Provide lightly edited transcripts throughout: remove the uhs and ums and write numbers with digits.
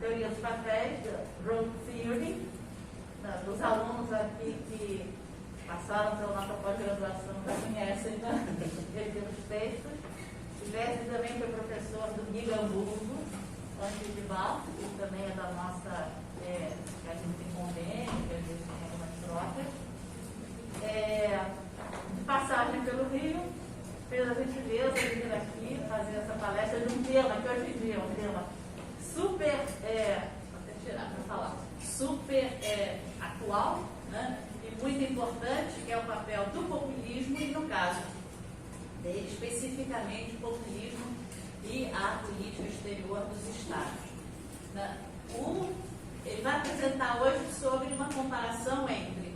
teoria dos papéis, Role Theory, dos alunos aqui que passaram pela nossa pós-graduação já conhecem os textos. O Leslie também foi professor do Guido Hamburgo, antes de Val, que também é da nossa, que a gente tem convênio, que a gente tem algumas trocas. De passagem pelo Rio, fez a gentileza de vir aqui fazer essa palestra de um tema que hoje em dia é um tema super, vou até tirar para falar, super atual, né, e muito importante, que é o papel do populismo e, no caso dele, especificamente o populismo e a política exterior dos Estados. Né? Ele vai apresentar hoje sobre uma comparação entre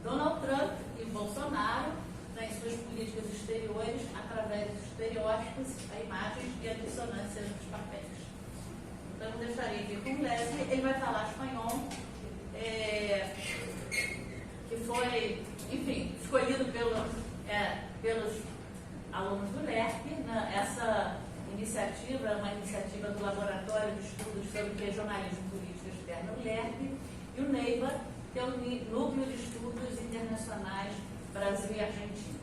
Donald Trump e Bolsonaro nas suas políticas exteriores através dos estereótipos, a imagem e a dissonância dos papéis. Então, eu deixaria aqui com o Leslie. Ele vai falar espanhol, que foi, enfim, escolhido pelos alunos do LERP. Né? Essa iniciativa é uma iniciativa do Laboratório de Estudos sobre Regionalismo Político Externo, LERP, e o NEIBA, que é o Núcleo de Estudos Internacionais Brasil e Argentina.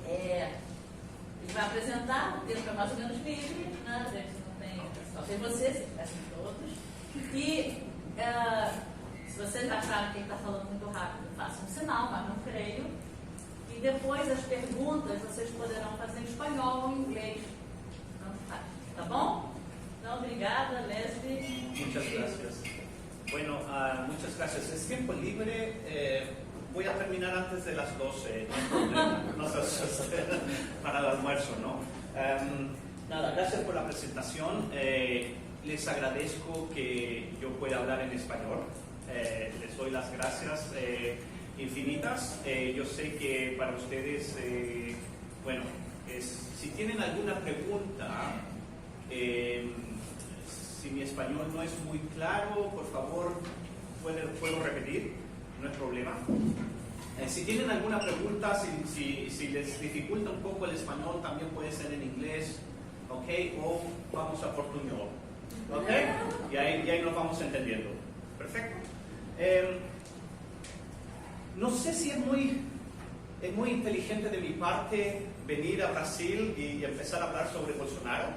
Ele vai apresentar, o texto é mais ou menos livre, né? A gente não tem, só tem vocês, assim todos. E se vocês acharem que ele está falando muito rápido, façam um sinal, mas não creio. E depois as perguntas vocês poderão fazer em espanhol ou em inglês. Não faz, tá bom? Então, obrigada, Leslie. Muchas gracias. Bueno, muchas gracias. Es tiempo libre. Voy a terminar antes de las 12, no hay problema. Para el almuerzo, ¿no? Nada, gracias por la presentación. Les agradezco que yo pueda hablar en español. Les doy las gracias infinitas. Yo sé que para ustedes, bueno, si tienen alguna pregunta, si mi español no es muy claro, por favor, puedo repetir, no hay problema. Si tienen alguna pregunta, si les dificulta un poco el español, también puede ser en inglés, ¿ok? O vamos a portuñol, ¿ok? Y ahí nos vamos entendiendo. Perfecto. No sé si es muy inteligente de mi parte venir a Brasil y empezar a hablar sobre Bolsonaro.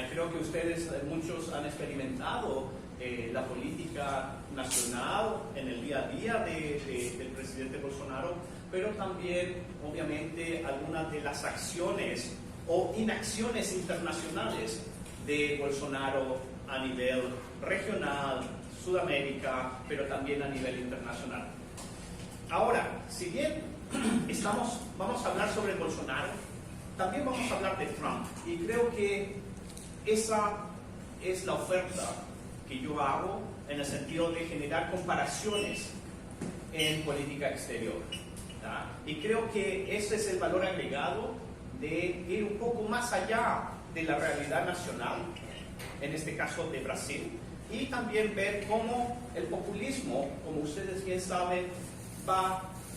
Creo que ustedes, muchos, han experimentado la política nacional en el día a día del presidente Bolsonaro, pero también, obviamente, algunas de las acciones o inacciones internacionales de Bolsonaro a nivel regional, Sudamérica, pero también a nivel internacional. Ahora, si bien vamos a hablar sobre Bolsonaro, también vamos a hablar de Trump, y creo que esa es la oferta que yo hago en el sentido de generar comparaciones en política exterior. ¿tá? Y creo que ese es el valor agregado de ir un poco más allá de la realidad nacional, en este caso de Brasil, y también ver cómo el populismo, como ustedes bien saben,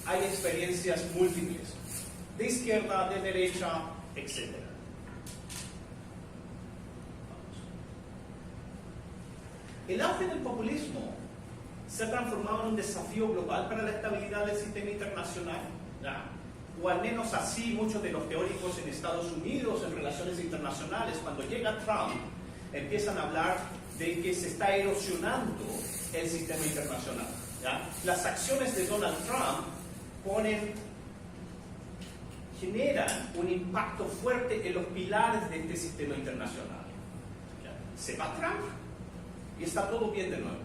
hay experiencias múltiples, de izquierda, de derecha, etc. El auge del populismo se ha transformado en un desafío global para la estabilidad del sistema internacional, ¿ya? O al menos así muchos de los teóricos en Estados Unidos en relaciones internacionales, cuando llega Trump, empiezan a hablar de que se está erosionando el sistema internacional. ¿Ya? Las acciones de Donald Trump generan un impacto fuerte en los pilares de este sistema internacional. ¿Ya? Se va Trump y está todo bien de nuevo.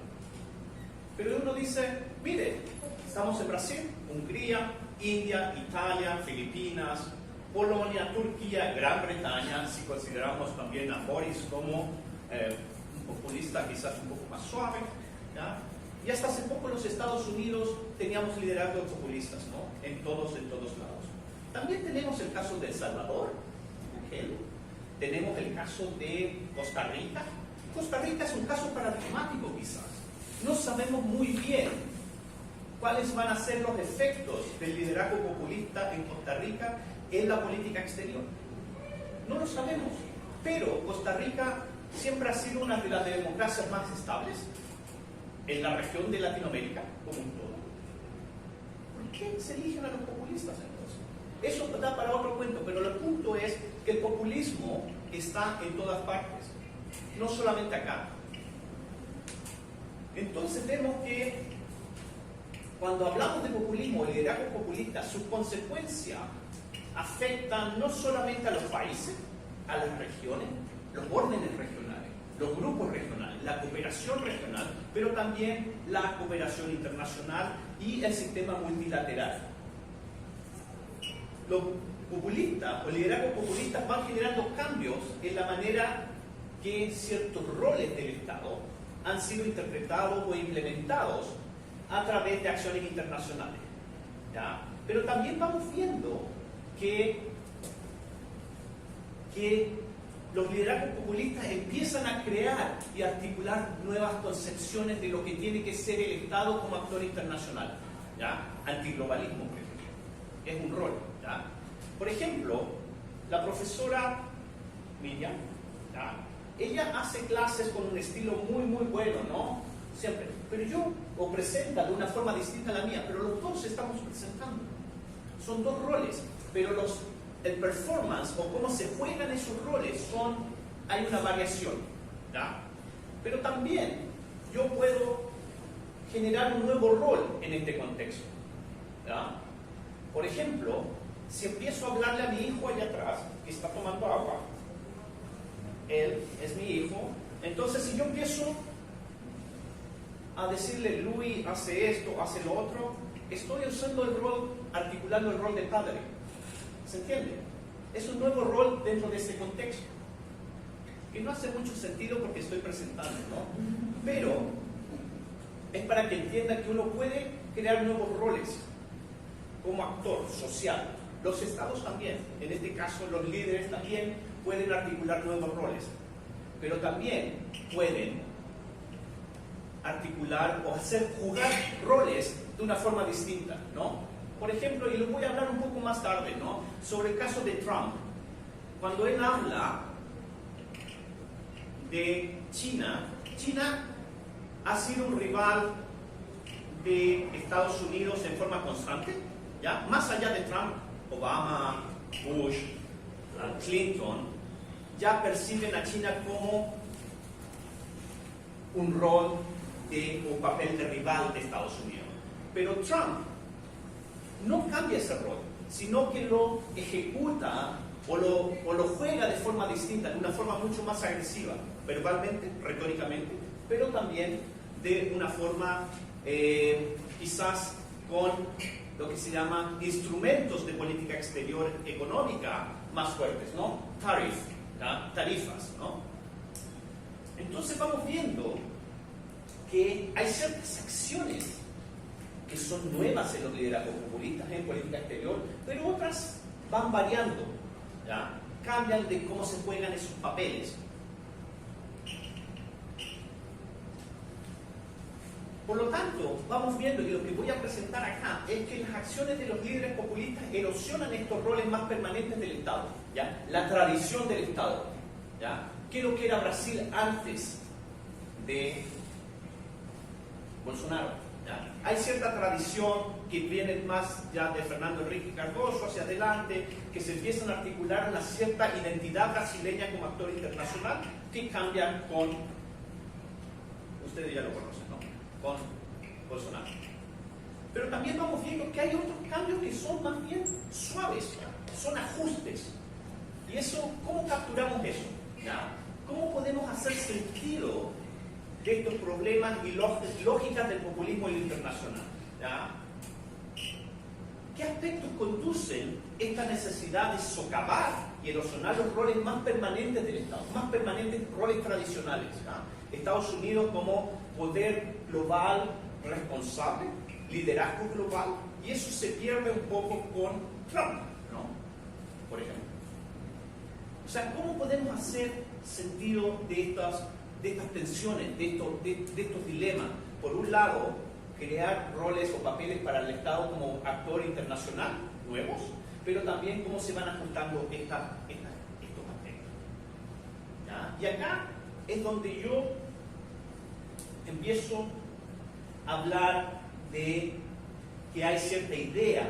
Pero uno dice, mire, estamos en Brasil, Hungría, India, Italia, Filipinas, Polonia, Turquía, Gran Bretaña, si consideramos también a Boris como un populista quizás un poco más suave, ¿ya? Y hasta hace poco en los Estados Unidos teníamos liderazgos populistas, ¿no? En todos lados. También tenemos el caso de El Salvador, ¿okay? Tenemos el caso de Costa Rica. Costa Rica es un caso paradigmático quizás. No sabemos muy bien cuáles van a ser los efectos del liderazgo populista en Costa Rica en la política exterior. No lo sabemos, pero Costa Rica siempre ha sido una de las democracias más estables en la región de Latinoamérica como un todo. ¿Por qué se eligen a los populistas entonces? Eso da para otro cuento, pero el punto es que el populismo está en todas partes, no solamente acá. Entonces vemos que cuando hablamos de populismo, el liderazgo populista, sus consecuencias afectan no solamente a los países, a las regiones, los órdenes regionales, los grupos regionales, la cooperación regional, pero también la cooperación internacional y el sistema multilateral. Los populistas o liderazgos populistas van generando cambios en la manera que ciertos roles del Estado han sido interpretados o implementados a través de acciones internacionales, ¿ya? Pero también vamos viendo que los liderazgos populistas empiezan a crear y articular nuevas concepciones de lo que tiene que ser el Estado como actor internacional, ¿ya? Antiglobalismo, por ejemplo, es un rol, ¿ya? Por ejemplo, la profesora Miriam, ¿ya? Ella hace clases con un estilo muy bueno, ¿no? Siempre, o presenta de una forma distinta a la mía, pero los dos estamos presentando. Son dos roles, pero el performance o cómo se juegan esos roles hay una variación, ¿ya? Pero también yo puedo generar un nuevo rol en este contexto, ¿ya? Por ejemplo, si empiezo a hablarle a mi hijo allá atrás, que está tomando agua, él es mi hijo, entonces si yo empiezo a decirle, Luis hace esto, hace lo otro, estoy usando el rol, articulando el rol de padre. ¿Se entiende? Es un nuevo rol dentro de ese contexto. Que no hace mucho sentido porque estoy presentando, ¿no? Pero es para que entienda que uno puede crear nuevos roles como actor social. Los estados también, en este caso los líderes también pueden articular nuevos roles, pero también pueden articular o jugar roles de una forma distinta, ¿no? Por ejemplo, y lo voy a hablar un poco más tarde, ¿no? Sobre el caso de Trump. Cuando él habla de China, China ha sido un rival de Estados Unidos en forma constante, ¿ya? Más allá de Trump, Obama, Bush, Clinton, ya perciben a China como un rol o papel de rival de Estados Unidos. Pero Trump no cambia ese rol, sino que lo ejecuta o lo juega de forma distinta, de una forma mucho más agresiva, verbalmente, retóricamente, pero también de una forma quizás con lo que se llama instrumentos de política exterior económica más fuertes, ¿no? Tarifas, ¿no? Entonces vamos viendo que hay ciertas acciones que son nuevas en los liderazgos populistas en política exterior, pero otras van variando, ¿ya? Cambian de cómo se juegan esos papeles. Por lo tanto, vamos viendo, y lo que voy a presentar acá es que las acciones de los líderes populistas erosionan estos roles más permanentes del Estado, ¿ya? La tradición del Estado, ¿ya? ¿Qué es lo que era Brasil antes de Bolsonaro? ¿Ya? Hay cierta tradición que viene más ya de Fernando Henrique Cardoso hacia adelante, que se empiezan a articular una cierta identidad brasileña como actor internacional, que cambian con, ustedes ya lo conocen, ¿no? Con Bolsonaro. Pero también vamos viendo que hay otros cambios que son más bien suaves, son ajustes. Y eso, ¿cómo capturamos eso? ¿Ya? ¿Cómo podemos hacer sentido de estos problemas y lógicas del populismo internacional? ¿Ya? ¿Qué aspectos conducen esta necesidad de socavar y erosionar los roles más permanentes del Estado, más permanentes roles tradicionales? ¿Ya? Estados Unidos como poder global responsable, liderazgo global, y eso se pierde un poco con Trump, ¿no? Por ejemplo. O sea, ¿cómo podemos hacer sentido de estas tensiones, de estos dilemas? Por un lado, crear roles o papeles para el Estado como actor internacional nuevos, pero también cómo se van ajustando estos aspectos. ¿Ya? Y acá es donde yo empiezo a hablar de que hay cierta idea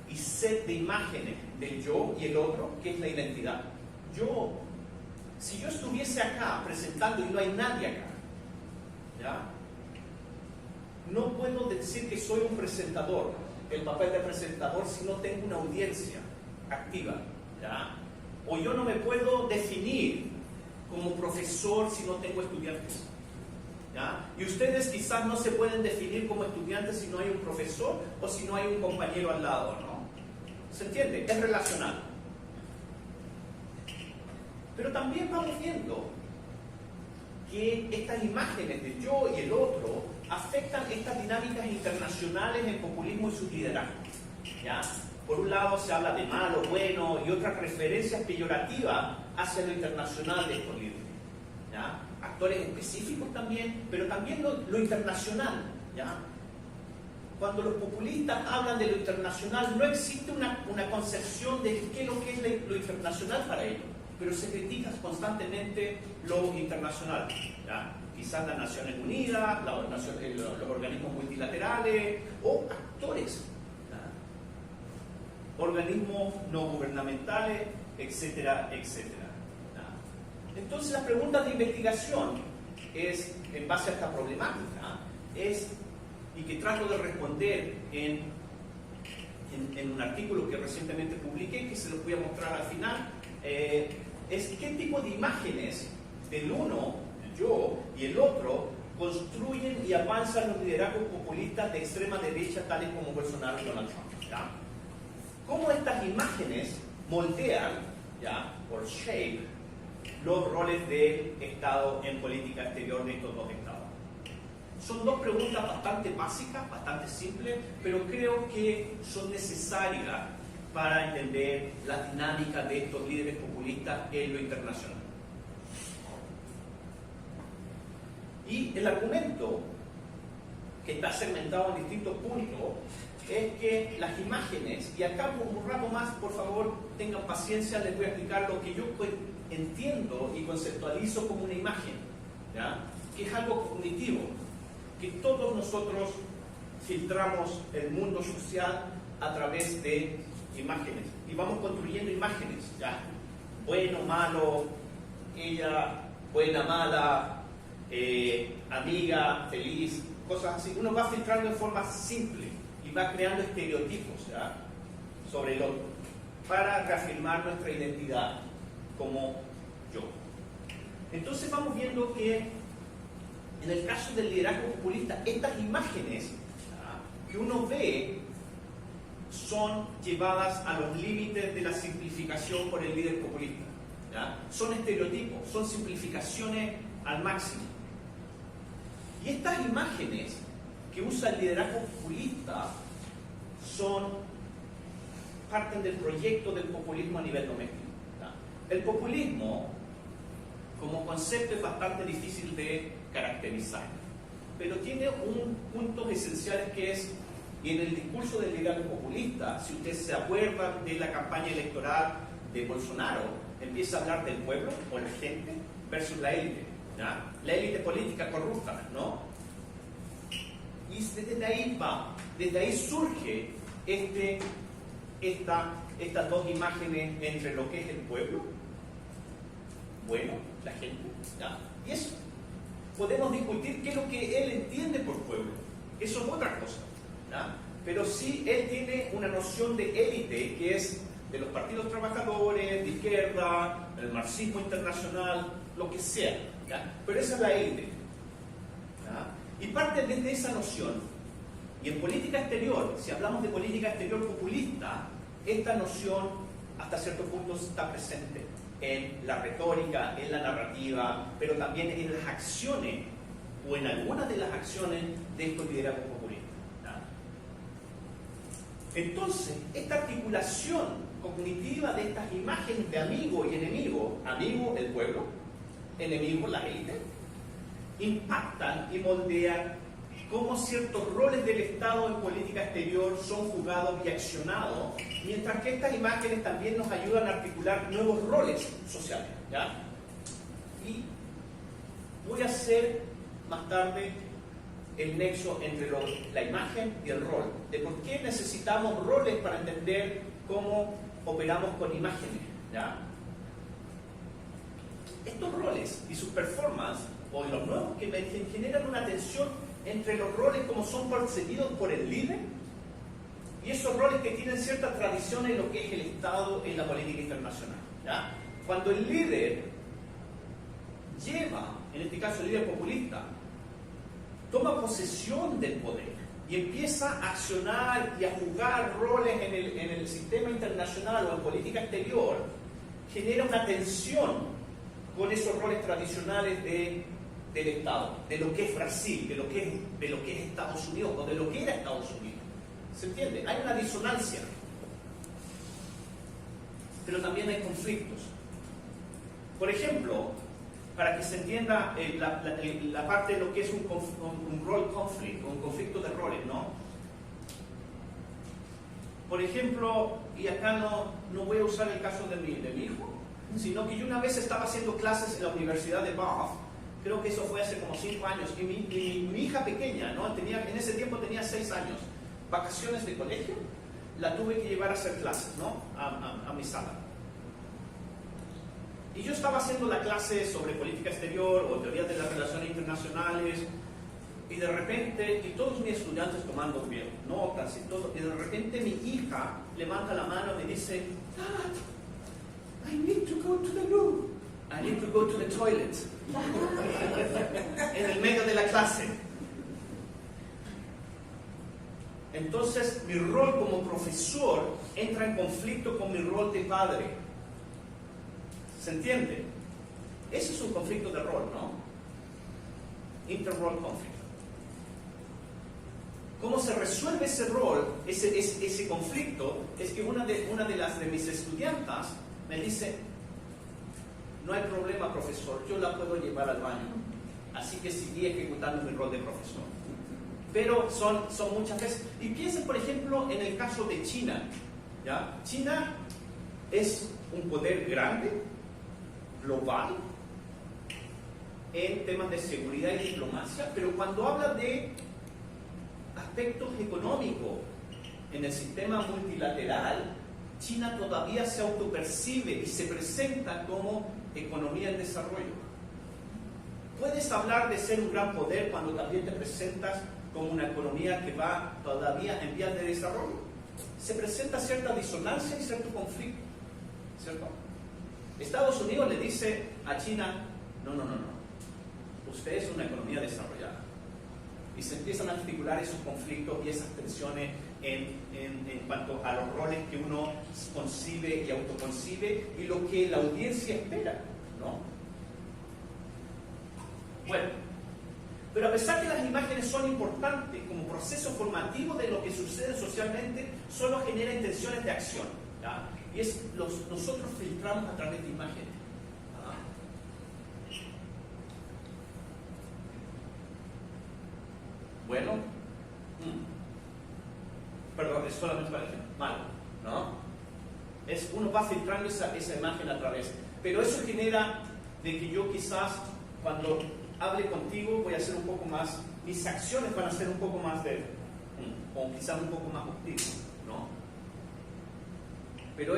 y set de imágenes del yo y el otro, que es la identidad. Si yo estuviese acá presentando y no hay nadie acá, ¿ya? No puedo decir que soy un presentador, el papel de presentador, si no tengo una audiencia activa, ¿ya? O yo no me puedo definir como profesor si no tengo estudiantes, ¿ya? Y ustedes quizás no se pueden definir como estudiantes si no hay un profesor o si no hay un compañero al lado, ¿no? ¿Se entiende? Es relacional. Pero también vamos viendo que estas imágenes del yo y el otro afectan estas dinámicas internacionales en populismo y sus liderazgos, ¿ya? Por un lado se habla de malo, bueno y otras referencias peyorativas hacia lo internacional de estos líderes, ¿ya? Actores específicos también, pero también lo internacional, ¿ya? Cuando los populistas hablan de lo internacional, no existe una concepción de qué es lo que es lo internacional para ellos, pero se critica constantemente lo internacional, ¿ya? Quizás las Naciones Unidas, los organismos multilaterales o actores, ¿ya? Organismos no gubernamentales, etcétera, etcétera, ¿ya? Entonces la pregunta de investigación es, en base a esta problemática, y que trato de responder en un artículo que recientemente publiqué, que se los voy a mostrar al final, es qué tipo de imágenes del uno, el yo, y el otro construyen y avanzan los liderazgos populistas de extrema derecha, tales como Bolsonaro y Donald Trump, ¿ya? Cómo estas imágenes moldean, ¿ya?, por shape, los roles del Estado en política exterior de estos dos estados. Son dos preguntas bastante básicas, bastante simples, pero creo que son necesarias para entender la dinámica de estos líderes populistas en lo internacional. Y el argumento, que está segmentado en distintos puntos, es que las imágenes, y acá por un rato más, por favor, tengan paciencia, les voy a explicar lo que yo entiendo y conceptualizo como una imagen, ¿ya?, que es algo cognitivo, que todos nosotros filtramos el mundo social a través de imágenes, y vamos construyendo imágenes, ¿ya? Bueno, malo, ella, buena, mala, amiga, feliz, cosas así. Uno va filtrando en forma simple y va creando estereotipos, ¿ya?, sobre el otro, para reafirmar nuestra identidad como yo. Entonces vamos viendo que en el caso del liderazgo populista, estas imágenes, ¿ya?, que uno ve son llevadas a los límites de la simplificación por el líder populista, ¿ya? Son estereotipos, son simplificaciones al máximo. Y estas imágenes que usa el liderazgo populista parten del proyecto del populismo a nivel doméstico, ¿ya? El populismo como concepto es bastante difícil de caracterizar, pero tiene un punto esencial que es, y en el discurso del liderazgo populista, si ustedes se acuerdan de la campaña electoral de Bolsonaro, empieza a hablar del pueblo o la gente versus la élite, ¿ya? La élite política corrupta, ¿no? Y desde ahí surge estas dos imágenes entre lo que es el pueblo, bueno, la gente, ¿ya? Y eso, podemos discutir qué es lo que él entiende por pueblo, eso es otra cosa, ¿ya? Pero sí él tiene una noción de élite que es de los partidos trabajadores, de izquierda, el marxismo internacional, lo que sea, ¿ya? Pero esa es la élite, ¿ya? Y parte desde esa noción. Y en política exterior, si hablamos de política exterior populista, esta noción hasta cierto punto está presente en la retórica, en la narrativa, pero también en las acciones o en algunas de las acciones de estos liderazgos populistas, ¿ya? Entonces, esta articulación cognitiva de estas imágenes de amigo y enemigo, amigo el pueblo, enemigo la élite, impactan y moldean cómo ciertos roles del Estado en política exterior son jugados y accionados, mientras que estas imágenes también nos ayudan a articular nuevos roles sociales, ¿ya? Y voy a hacer más tarde el nexo entre la imagen y el rol, de por qué necesitamos roles para entender cómo operamos con imágenes, ¿ya? Estos roles y sus performance, o los nuevos que emergen, generan una tensión entre los roles como son percibidos por el líder y esos roles que tienen cierta tradición en lo que es el Estado en la política internacional, ¿ya? Cuando el líder lleva, en este caso el líder populista, toma posesión del poder y empieza a accionar y a jugar roles en el sistema internacional o en política exterior, genera una tensión con esos roles tradicionales del Estado, de lo que es Brasil, de lo que es Estados Unidos o de lo que era Estados Unidos. ¿Se entiende? Hay una disonancia, pero también hay conflictos. Por ejemplo, para que se entienda la parte de lo que es un role conflict, un conflicto de roles, ¿no? Por ejemplo, y acá no voy a usar el caso de mi hijo, sino que yo una vez estaba haciendo clases en la Universidad de Bath, creo que eso fue hace como 5 años, y mi hija pequeña, ¿no? En ese tiempo tenía 6 años, vacaciones de colegio, la tuve que llevar a hacer clases, ¿no? A mi sala. Y yo estaba haciendo la clase sobre política exterior o teoría de las relaciones internacionales, y de repente, y todos mis estudiantes tomando bien notas y todo, y de repente mi hija levanta la mano y me dice, Dad, I need to go to the loo. I need to go to the toilet. En el medio de la clase. Entonces, mi rol como profesor entra en conflicto con mi rol de padre. ¿Se entiende? Ese es un conflicto de rol, ¿no? Inter-role conflict. ¿Cómo se resuelve ese rol, ese conflicto? Es que una de mis estudiantas me dice, no hay problema, profesor, yo la puedo llevar al baño. Así que seguí ejecutando mi rol de profesor. Pero son muchas veces. Y piensen, por ejemplo, en el caso de China, ¿ya? China es un poder grande, global, en temas de seguridad y diplomacia, pero cuando habla de aspectos económicos en el sistema multilateral, China todavía se autopercibe y se presenta como economía en desarrollo. Puedes hablar de ser un gran poder cuando también te presentas como una economía que va todavía en vías de desarrollo. Se presenta cierta disonancia y cierto conflicto, ¿cierto? Estados Unidos le dice a China, no, usted es una economía desarrollada. Y se empiezan a articular esos conflictos y esas tensiones en cuanto a los roles que uno concibe y autoconcibe y lo que la audiencia espera, ¿no? Bueno, pero a pesar que las imágenes son importantes como proceso formativo de lo que sucede socialmente, solo genera intenciones de acción, ¿ya? Y nosotros filtramos a través de imágenes. Bueno, perdón, es solamente para decir, malo, ¿no? Uno va filtrando esa imagen a través, pero eso genera de que yo quizás cuando hable contigo voy a hacer un poco más, mis acciones van a ser un poco más o quizás un poco más hostiles, ¿no? Pero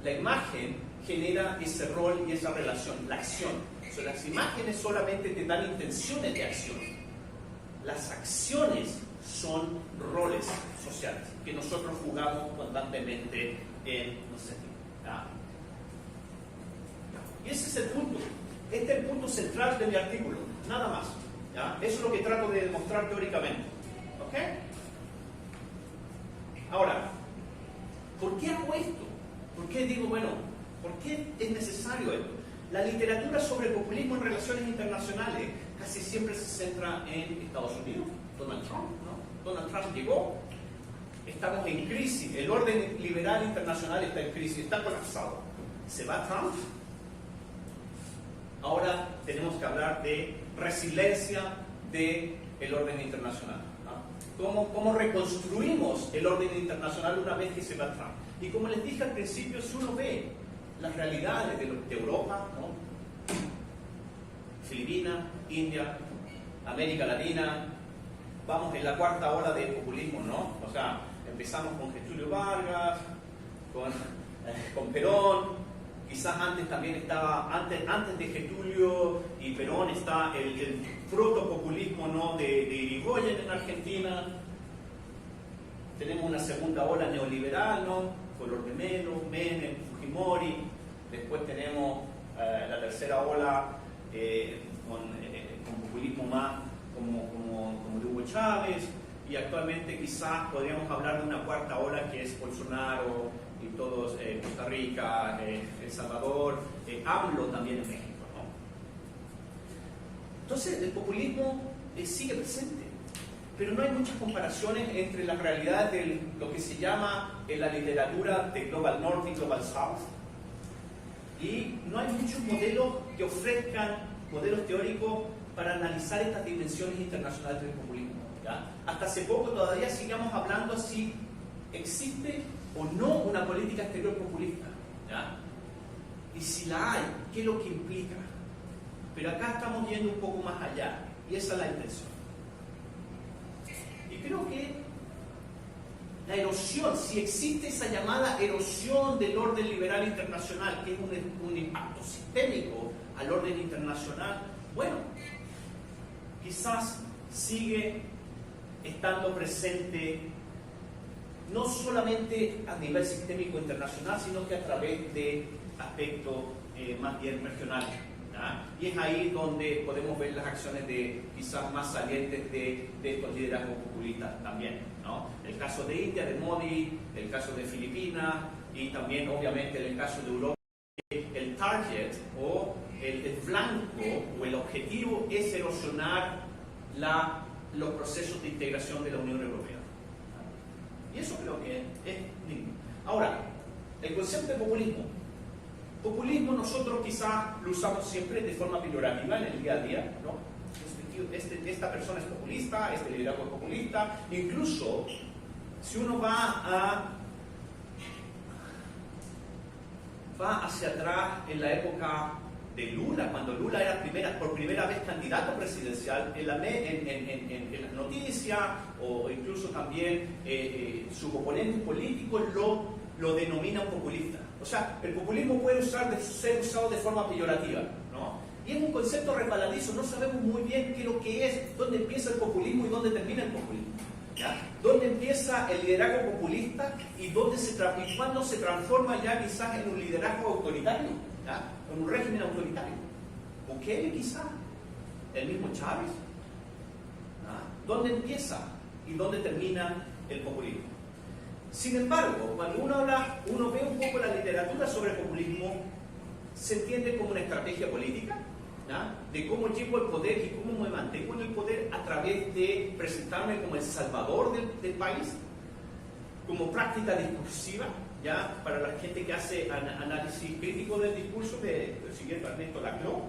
la imagen genera ese rol y esa relación, la acción. O sea, las imágenes solamente te dan intenciones de acción. Las acciones son roles sociales que nosotros jugamos constantemente en, no sé, ¿ya? Y ese es el punto. Este es el punto central de mi artículo, nada más, ¿ya? Eso es lo que trato de demostrar teóricamente, ¿ok? Ahora, ¿por qué hago esto? ¿Por qué digo, por qué es necesario esto? La literatura sobre el populismo en relaciones internacionales casi siempre se centra en Estados Unidos, Donald Trump, ¿no? Donald Trump llegó, estamos en crisis, el orden liberal internacional está en crisis, está colapsado. Se va Trump. Ahora tenemos que hablar de resiliencia del orden internacional, ¿no? ¿Cómo reconstruimos el orden internacional una vez que se va Trump? Y como les dije al principio, si uno ve las realidades de Europa, ¿no? Filipinas, India, América Latina. Vamos en la cuarta ola de populismo, ¿no? O sea, empezamos con Getúlio Vargas, con Perón, quizás antes también estaba, antes de Getúlio y Perón está el protopopulismo, ¿no? de Irigoyen en Argentina. Tenemos una segunda ola neoliberal, ¿no? Color de Melo, Menem, Fujimori. Después tenemos la tercera ola con populismo más como de Hugo Chávez, y actualmente quizás podríamos hablar de una cuarta ola que es Bolsonaro y todos, Costa Rica, El Salvador, AMLO también en México, ¿no? Entonces el populismo sigue presente, pero no hay muchas comparaciones entre las realidades de lo que se llama en la literatura de Global North y Global South, y no hay muchos modelos que ofrezcan modelos teóricos para analizar estas dimensiones internacionales del populismo, ¿ya? Hasta hace poco todavía sigamos hablando si existe o no una política exterior populista, ¿ya? Y si la hay, ¿qué es lo que implica? Pero acá estamos yendo un poco más allá, y esa es la intención. Y creo que la erosión, si existe esa llamada erosión del orden liberal internacional, que es un impacto sistémico al orden internacional, bueno, quizás sigue estando presente no solamente a nivel sistémico internacional, sino que a través de aspectos más bien regionales, ¿ya? Y es ahí donde podemos ver las acciones de quizás más salientes de estos liderazgos populistas también, ¿no? El caso de India, de Modi, el caso de Filipinas, y también obviamente el caso de Europa. El target o el blanco o el objetivo es erosionar los procesos de integración de la Unión Europea. Y eso creo que es digno. Ahora, el concepto de populismo. Populismo nosotros quizás lo usamos siempre de forma peyorativa en el día a día, ¿no? Esta persona es populista, este liderazgo es populista. Incluso si uno va hacia atrás en la época de Lula, cuando Lula era por primera vez candidato presidencial, en las noticias o incluso también sus oponentes políticos lo denominan populista. O sea, el populismo puede ser usado de forma peyorativa, ¿no? Y es un concepto resbaladizo, no sabemos muy bien qué es lo que es, dónde empieza el populismo y dónde termina el populismo, ¿ya? ¿Dónde empieza el liderazgo populista y cuándo se transforma ya quizás en un liderazgo autoritario, ¿ya? En un régimen autoritario? Bukele quizás, el mismo Chávez, ¿ya? ¿Dónde empieza y dónde termina el populismo? Sin embargo, cuando uno ve un poco la literatura sobre el populismo, se entiende como una estrategia política, ¿ya? De cómo llego al poder y cómo me mantengo en el poder a través de presentarme como el salvador del país, como práctica discursiva, ¿ya? Para la gente que hace análisis crítico del discurso, siguiendo a Ernesto Laclau,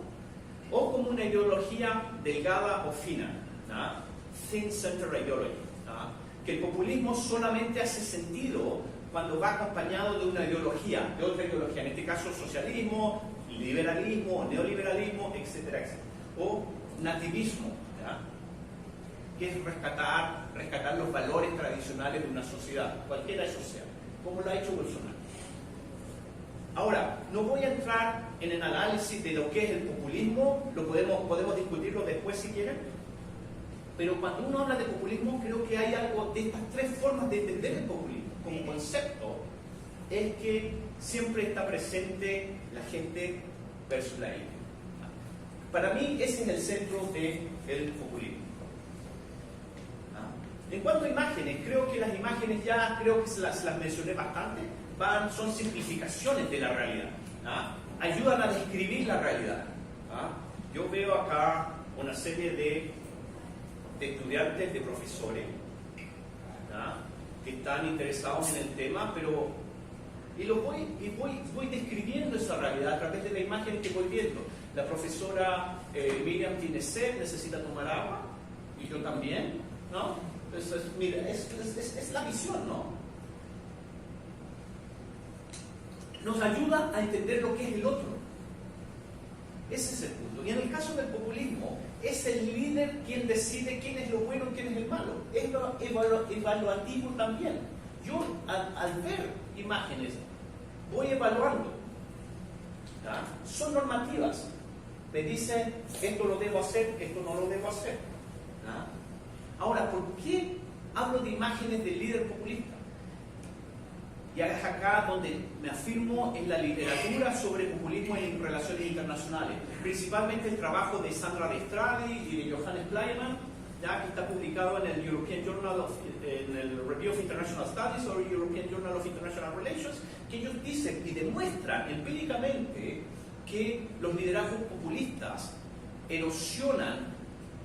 o como una ideología delgada o fina, ¿ya? Thin-center ideology, ¿ya? Que el populismo solamente hace sentido cuando va acompañado de una ideología, de otra ideología, en este caso socialismo, liberalismo, neoliberalismo, etcétera, etcétera. O nativismo, ¿ya? Que es rescatar los valores tradicionales de una sociedad, cualquiera eso sea, como lo ha hecho Bolsonaro. Ahora, no voy a entrar en el análisis de lo que es el populismo, podemos discutirlo después si quieren, pero cuando uno habla de populismo, creo que hay algo de estas tres formas de entender el populismo como concepto, es que siempre está presente la gente versus la élite. Para mí ese es el centro del populismo. En cuanto a imágenes, creo que las imágenes creo que se las mencioné bastante, son simplificaciones de la realidad, ayudan a describir la realidad. Yo veo acá una serie de estudiantes, de profesores, que están interesados en el tema, voy describiendo esa realidad a través de la imagen que voy viendo. La profesora Miriam Tineset necesita tomar agua, y yo también, ¿no? Entonces, mira, es la visión, ¿no? Nos ayuda a entender lo que es el otro. Ese es el punto. Y en el caso del populismo, es el líder quien decide quién es lo bueno y quién es el malo. Es lo evaluativo también. Yo, al ver imágenes, voy evaluando. ¿Ya? Son normativas. Me dicen, esto lo debo hacer, esto no lo debo hacer. ¿Ya? Ahora, ¿por qué hablo de imágenes del líder populista? Y es acá donde me afirmo en la literatura sobre populismo en relaciones internacionales, principalmente el trabajo de Sandra Restradi y de Johannes Pleyman, ya que está publicado en el en el Review of International Studies o European Journal of International Relations, que ellos dicen y demuestran empíricamente que los liderazgos populistas erosionan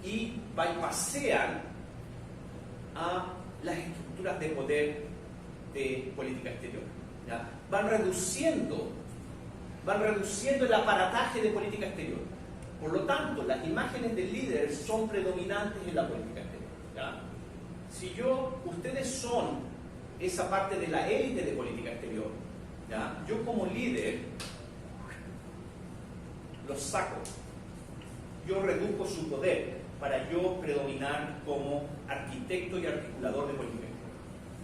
y bypassean a las estructuras de poder de política exterior. ¿Ya? Van reduciendo el aparataje de política exterior. Por lo tanto, las imágenes del líder son predominantes en la política exterior. ¿Ya? Si ustedes son esa parte de la élite de política exterior, ¿ya? Yo como líder los saco, yo reduzco su poder para yo predominar como arquitecto y articulador de política exterior.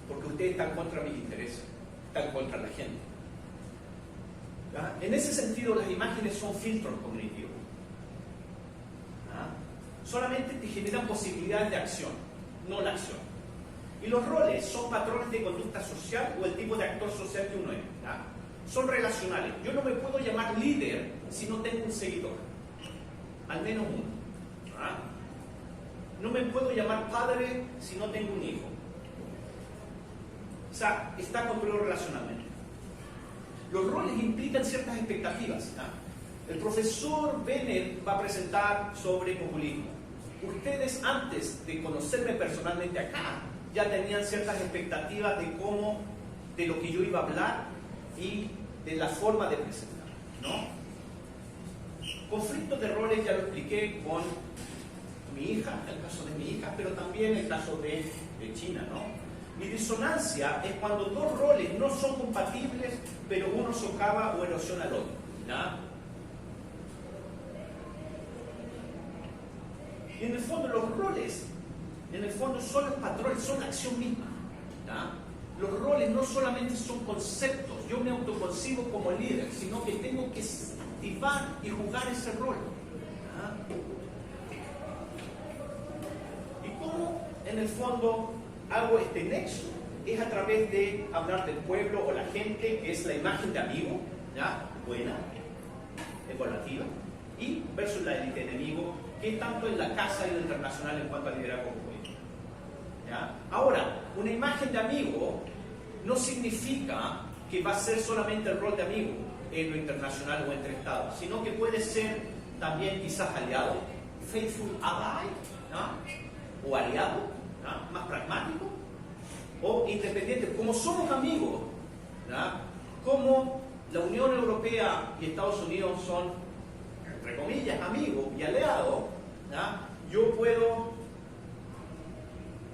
Porque ustedes están contra mis intereses, están contra la gente. ¿Ya? En ese sentido, las imágenes son filtros cognitivos. ¿Ya? Solamente te generan posibilidades de acción, no la acción. Y los roles son patrones de conducta social o el tipo de actor social que uno es. ¿Ya? Son relacionales. Yo no me puedo llamar líder si no tengo un seguidor, al menos uno. ¿Ya? No me puedo llamar padre si no tengo un hijo. O sea, está construido relacionalmente. Los roles implican ciertas expectativas. ¿Ya? El profesor Bennett va a presentar sobre populismo. Ustedes, antes de conocerme personalmente acá, ya tenían ciertas expectativas de lo que yo iba a hablar y de la forma de presentar, ¿no? Conflictos de roles ya lo expliqué con mi hija, el caso de mi hija, pero también el caso de China, ¿no? Mi disonancia es cuando dos roles no son compatibles, pero uno socava o erosiona al otro. ¿Ya? Y en el fondo los roles, son los patrones, son la acción misma. ¿Ya? Los roles no solamente son conceptos, yo me autoconcibo como líder, sino que tengo que activar y jugar ese rol. ¿Ya? ¿Y cómo en el fondo hago este nexo? Es a través de hablar del pueblo o la gente, que es la imagen de amigo, ¿ya? Buena, evaluativa, y versus la élite de enemigo, que es tanto en la casa y en lo internacional en cuanto a liderazgo político. ¿Ya? Ahora, una imagen de amigo no significa que va a ser solamente el rol de amigo en lo internacional o entre estados, sino que puede ser también quizás aliado, faithful ally, ¿no? O aliado, ¿no? Más pragmático, o independiente. Como somos amigos, ¿no? Como la Unión Europea y Estados Unidos son, entre comillas, amigos y aliados, ¿no? Yo puedo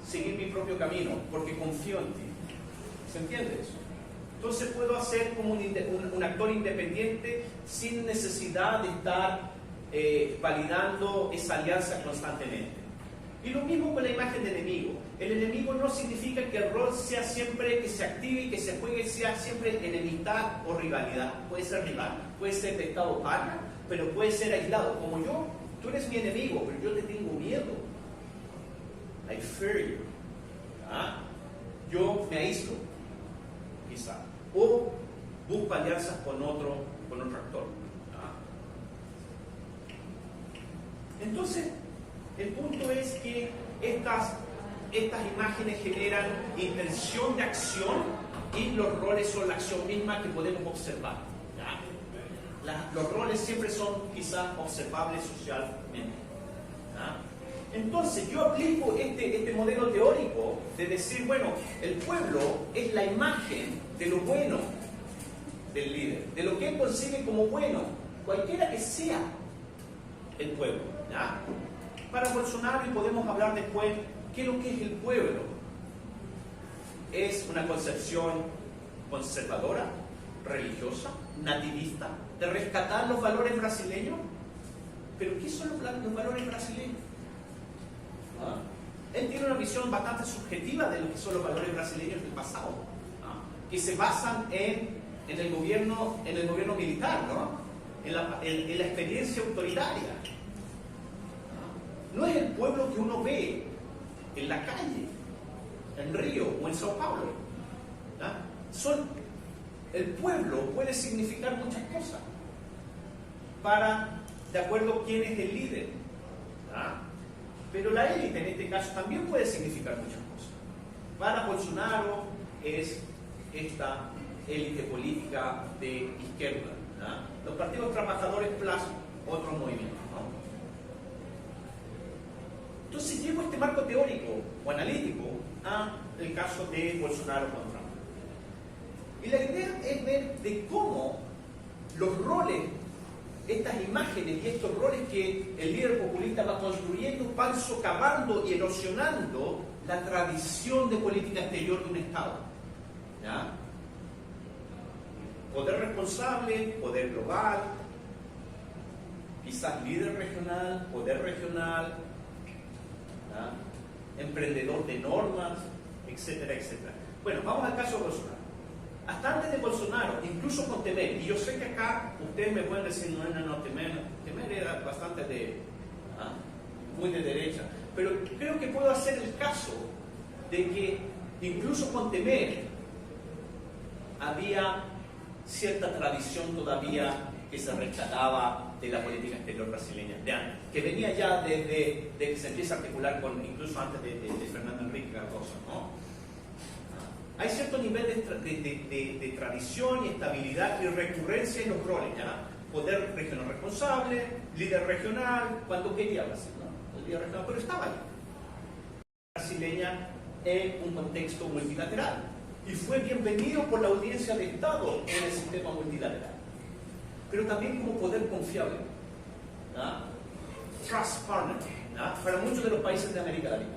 seguir mi propio camino porque confío en ti. ¿Se entiende eso? Entonces puedo hacer como un actor independiente sin necesidad de estar validando esa alianza constantemente. Y lo mismo con la imagen de enemigo. El enemigo no significa que el rol sea siempre, que se active y que se juegue, sea siempre enemistad o rivalidad. Puede ser rival, puede ser de estado pana, pero puede ser aislado. Como yo, tú eres mi enemigo, pero yo te tengo miedo. I fear you. ¿Ah? Yo me aíslo, quizá. O busco alianzas con otro actor. ¿Ah? Entonces, el punto es que estas imágenes generan intención de acción y los roles son la acción misma que podemos observar. ¿Ya? Los roles siempre son quizás observables socialmente. ¿Ya? Entonces yo aplico este modelo teórico de decir, bueno, el pueblo es la imagen de lo bueno del líder, de lo que él concibe como bueno, cualquiera que sea el pueblo. ¿Ya? Para Bolsonaro, y podemos hablar después, ¿qué es lo que es el pueblo? Es una concepción conservadora, religiosa, nativista, de rescatar los valores brasileños, pero ¿qué son los valores brasileños? ¿Ah? Él tiene una visión bastante subjetiva de lo que son los valores brasileños del pasado, ¿ah? Que se basan en el gobierno militar, ¿no? En la experiencia autoritaria. ¿Ah? No es el pueblo que uno ve en la calle, en Río o en Sao Paulo. ¿Ah? El pueblo puede significar muchas cosas de acuerdo a quién es el líder. ¿Ah? Pero la élite en este caso también puede significar muchas cosas. Para Bolsonaro es esta élite política de izquierda. ¿Ah? Los partidos trabajadores plus otros movimientos, ¿no? Entonces llevo este marco teórico o analítico al caso de Bolsonaro con Trump. Y la idea es ver de cómo los roles, estas imágenes y estos roles que el líder populista va construyendo van socavando y erosionando la tradición de política exterior de un Estado. ¿Ya? Poder responsable, poder global, quizás líder regional, poder regional, ¿ya? Emprendedor de normas, etcétera, etcétera. Bueno, vamos al caso de Bolsonaro. Hasta antes de Bolsonaro, incluso con Temer, y yo sé que acá ustedes me pueden decir, no, Temer era bastante muy de derecha, pero creo que puedo hacer el caso de que incluso con Temer había cierta tradición todavía que se rescataba de la política exterior brasileña de antes, que venía ya desde que se empieza a articular incluso antes de Fernando Henrique Cardoso, ¿no? Hay cierto nivel de tradición y estabilidad y recurrencia en los roles, ¿ya? Poder regional responsable, líder regional, cuando quería Brasil, ¿no? El líder regional, pero estaba ahí. Brasileña en un contexto multilateral y fue bienvenido por la audiencia de Estado en el sistema multilateral, pero también como poder confiable, ¿ya? Trust partner, ¿ya? Para muchos de los países de América Latina.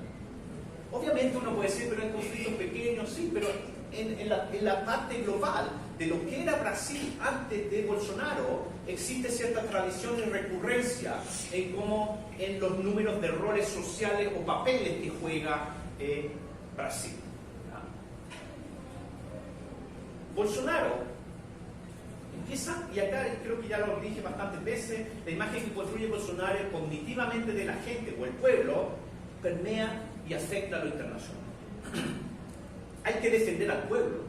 Obviamente uno puede decir, pero en conflictos pequeños, sí, pero en la parte global de lo que era Brasil antes de Bolsonaro, existe cierta tradición y recurrencia en los números de roles sociales o papeles que juega Brasil. ¿Ya? Bolsonaro empieza, y acá creo que ya lo dije bastantes veces, la imagen que construye Bolsonaro cognitivamente de la gente o el pueblo permea y afecta a lo internacional. Hay que defender al pueblo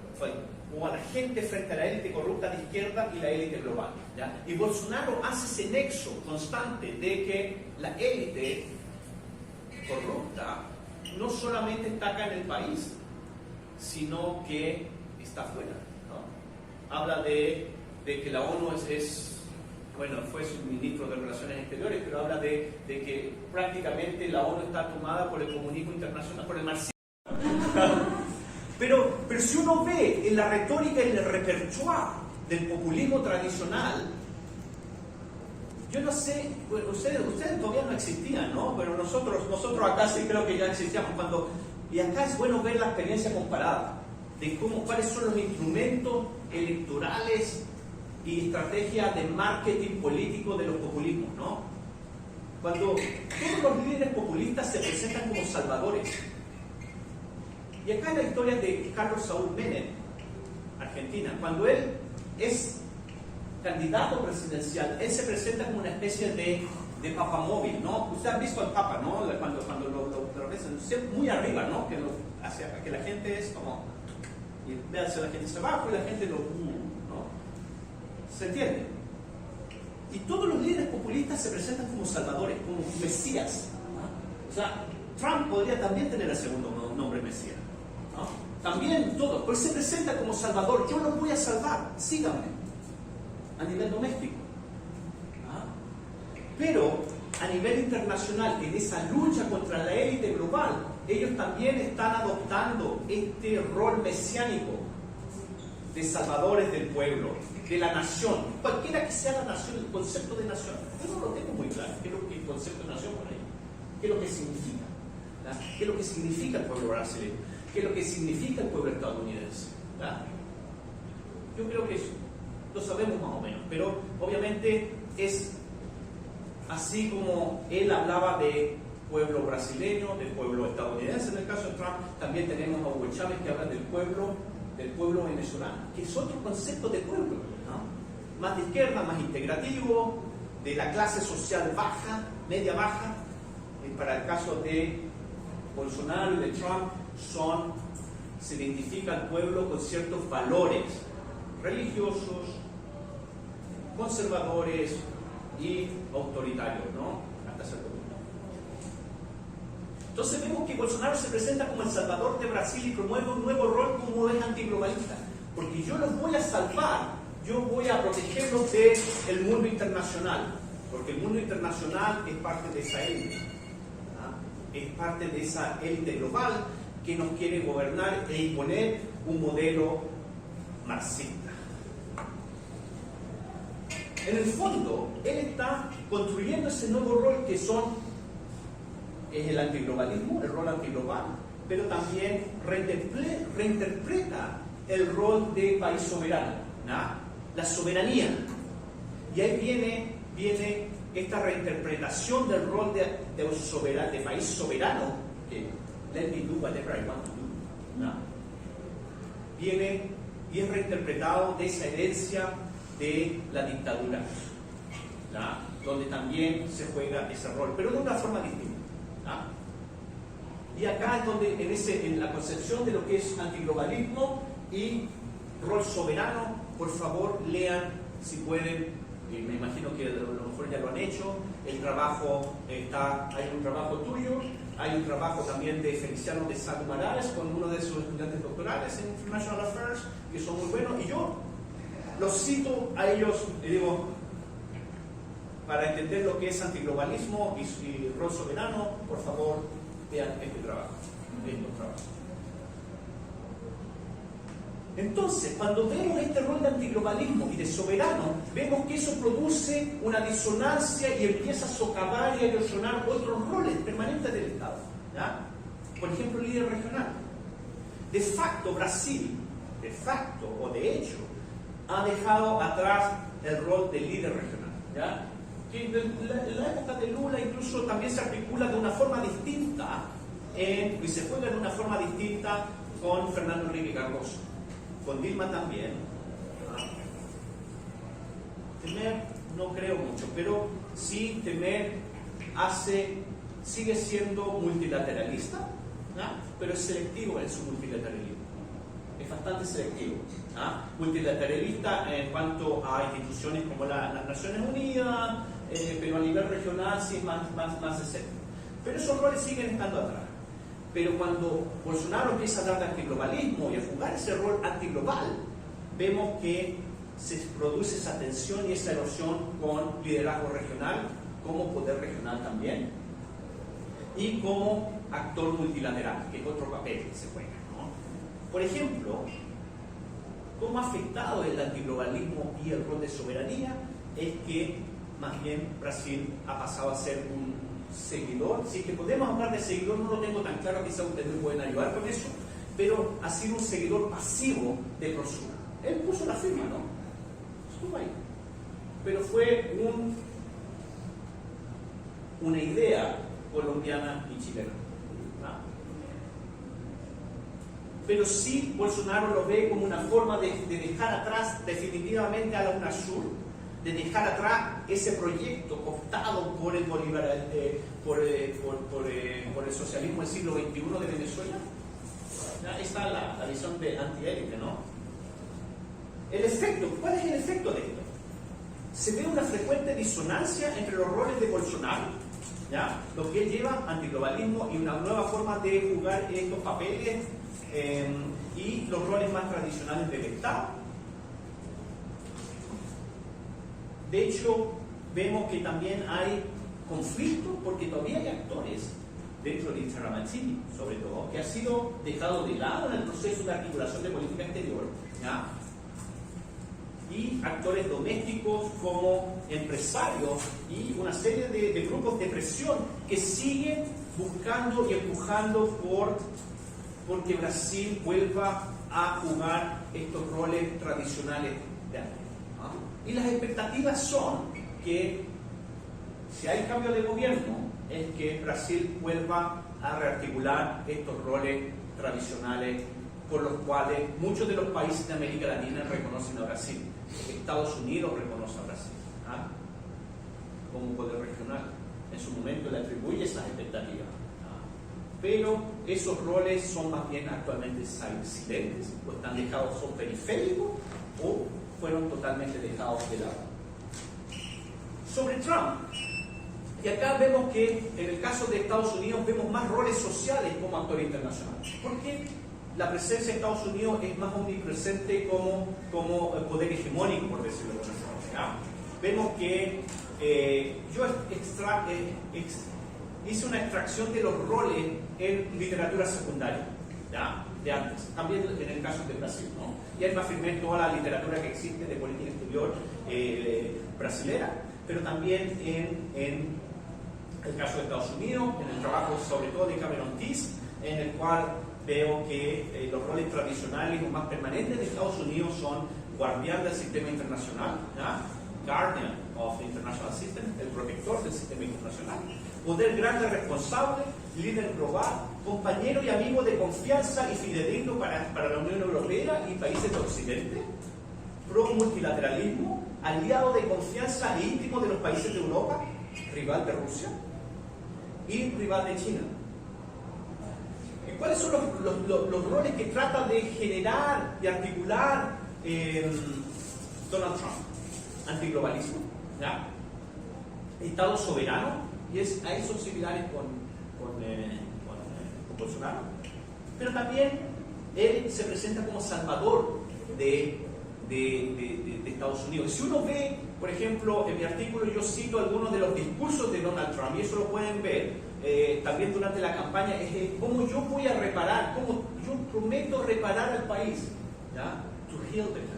o a la gente frente a la élite corrupta de izquierda y la élite global, ¿ya? Y Bolsonaro hace ese nexo constante de que la élite corrupta no solamente está acá en el país, sino que está afuera, ¿no? Habla de que la ONU bueno, fue su ministro de Relaciones Exteriores, pero habla de que prácticamente la ONU está tomada por el comunismo internacional, por el marxismo. Pero si uno ve en la retórica y en el repertoire del populismo tradicional, yo no sé, bueno, ustedes todavía no existían, ¿no? Pero nosotros acá sí creo que ya existíamos. Y acá es bueno ver la experiencia comparada de cuáles son los instrumentos electorales y estrategia de marketing político de los populismos, ¿no? Cuando todos los líderes populistas se presentan como salvadores. Y acá en la historia de Carlos Saúl Menem, Argentina, cuando él es candidato presidencial, él se presenta como una especie de papamóvil, ¿no? Ustedes han visto al papa, ¿no? Cuando lo ven muy arriba, ¿no? Que la gente es como, y véanse, la gente se baja y la gente ¿no? ¿Se entiende? Y todos los líderes populistas se presentan como salvadores, como mesías, ¿no? O sea, Trump podría también tener el segundo nombre mesías, ¿no? También todos, pero él se presenta como salvador. Yo los voy a salvar, síganme, a nivel doméstico, ¿no? Pero a nivel internacional, en esa lucha contra la élite global, ellos también están adoptando este rol mesiánico de salvadores del pueblo, de la nación, cualquiera que sea la nación, el concepto de nación. Yo no lo tengo muy claro, qué es lo que el concepto de nación por ahí, qué es lo que significa, ¿verdad? Qué es lo que significa el pueblo brasileño, qué es lo que significa el pueblo estadounidense, ¿verdad? Yo creo que eso lo sabemos más o menos, pero obviamente es así como él hablaba de pueblo brasileño, del pueblo estadounidense, en el caso de Trump, también tenemos a Hugo Chávez que habla del pueblo venezolano, que es otro concepto de pueblo, ¿no? Más de izquierda, más integrativo, de la clase social baja, media baja. Para el caso de Bolsonaro y de Trump, se identifica al pueblo con ciertos valores religiosos, conservadores y autoritarios, ¿no? Hasta cierto punto. Entonces vemos que Bolsonaro se presenta como el salvador de Brasil y promueve un nuevo rol como es antiglobalista, porque yo los voy a salvar, yo voy a protegerlos del mundo internacional, porque el mundo internacional es parte de esa élite, ¿no? Es parte de esa élite global que nos quiere gobernar e imponer un modelo marxista. En el fondo, él está construyendo ese nuevo rol que es el antiglobalismo, el rol antiglobal, pero también reinterpreta el rol de país soberano, ¿no? La soberanía. Y ahí viene esta reinterpretación del rol de país soberano, que let me do whatever I want to do, ¿no? Viene y es reinterpretado de esa herencia de la dictadura, ¿no? Donde también se juega ese rol, pero de una forma distinta, ¿no? Y acá es donde en la concepción de lo que es antiglobalismo y rol soberano, por favor lean, si pueden, me imagino que a lo mejor ya lo han hecho, el trabajo hay un trabajo tuyo, hay un trabajo también de Feliciano de Sá Guimarães con uno de sus estudiantes doctorales en International Affairs, que son muy buenos, y yo los cito a ellos y digo, para entender lo que es antiglobalismo y rol soberano, por favor, vean este trabajo, estos trabajos. Entonces, cuando vemos este rol de antiglobalismo y de soberano, vemos que eso produce una disonancia y empieza a socavar y a erosionar otros roles permanentes del Estado, ¿ya? Por ejemplo, el líder regional. De facto, Brasil, de facto o de hecho, ha dejado atrás el rol del líder regional, ¿ya? Que en la época de Lula incluso también se articula de una forma distinta y se juega de una forma distinta con Fernando Henrique Cardoso, con Dilma también. Temer no creo mucho, pero sí Temer sigue siendo multilateralista, ¿no? Pero es selectivo en su multilateralismo. Es bastante selectivo, ¿ah? Multilateralista en cuanto a instituciones como las Naciones Unidas, pero a nivel regional sí es más escéptico. Pero esos roles siguen estando atrás. Pero cuando Bolsonaro empieza a hablar de antiglobalismo y a jugar ese rol antiglobal, vemos que se produce esa tensión y esa erosión con liderazgo regional, como poder regional también, y como actor multilateral, que es otro papel que se juega, ¿no? Por ejemplo, ¿cómo ha afectado el antiglobalismo y el rol de soberanía? Es que más bien Brasil ha pasado a ser un seguidor, si es que podemos hablar de seguidor, no lo tengo tan claro, quizás ustedes me pueden ayudar con eso, pero ha sido un seguidor pasivo de Prosur. Él puso la firma, ¿no? Estuvo ahí. Pero fue una idea colombiana y chilena, ¿no? Pero sí Bolsonaro lo ve como una forma de dejar atrás definitivamente a la UNASUR, de dejar atrás ese proyecto optado por el por el socialismo del siglo XXI de Venezuela. ¿Ya? Está la visión de antiélite, ¿no? El efecto, ¿cuál es el efecto de esto? Se ve una frecuente disonancia entre los roles de Bolsonaro, ¿ya? Lo que él lleva, antiglobalismo y una nueva forma de jugar estos papeles y los roles más tradicionales del Estado. De hecho, vemos que también hay conflictos porque todavía hay actores dentro de Itamaraty, sobre todo, que ha sido dejado de lado en el proceso de articulación de política exterior, ¿ya? Y actores domésticos como empresarios y una serie de grupos de presión que siguen buscando y empujando porque Brasil vuelva a jugar estos roles tradicionales de antes. Y las expectativas son que si hay cambio de gobierno, es que Brasil vuelva a rearticular estos roles tradicionales por los cuales muchos de los países de América Latina reconocen a Brasil. Estados Unidos reconoce a Brasil como un poder regional. En su momento le atribuye esas expectativas. Pero esos roles son más bien actualmente silentes, o están dejados, son periféricos, o fueron totalmente dejados de lado. Sobre Trump, y acá vemos que en el caso de Estados Unidos vemos más roles sociales como actor internacional, porque la presencia de Estados Unidos es más omnipresente como poder hegemónico, por decirlo de alguna forma. Vemos que yo hice una extracción de los roles en literatura secundaria, ¿ya? De antes, también en el caso de Brasil, ¿no? Y ahí me afirmé en toda la literatura que existe de política exterior brasilera, pero también en el caso de Estados Unidos, en el trabajo sobre todo de Cameron Thies, en el cual veo que los roles tradicionales o más permanentes de Estados Unidos son guardián del sistema internacional, ¿ya? Guardian of the International System, el protector del sistema internacional, poder grande responsable, líder global, compañero y amigo de confianza y fidedigno para la Unión Europea y países de Occidente, pro multilateralismo, aliado de confianza e íntimo de los países de Europa, rival de Rusia y rival de China. ¿Y cuáles son los roles que trata de generar y articular Donald Trump? Antiglobalismo, ¿ya? Estado soberano, y ahí son similares con Bolsonaro, pero también él se presenta como salvador de Estados Unidos. Si uno ve, por ejemplo, en mi artículo yo cito algunos de los discursos de Donald Trump, y eso lo pueden ver también durante la campaña, es cómo yo voy a reparar, cómo yo prometo reparar al país, ¿ya? To heal the country.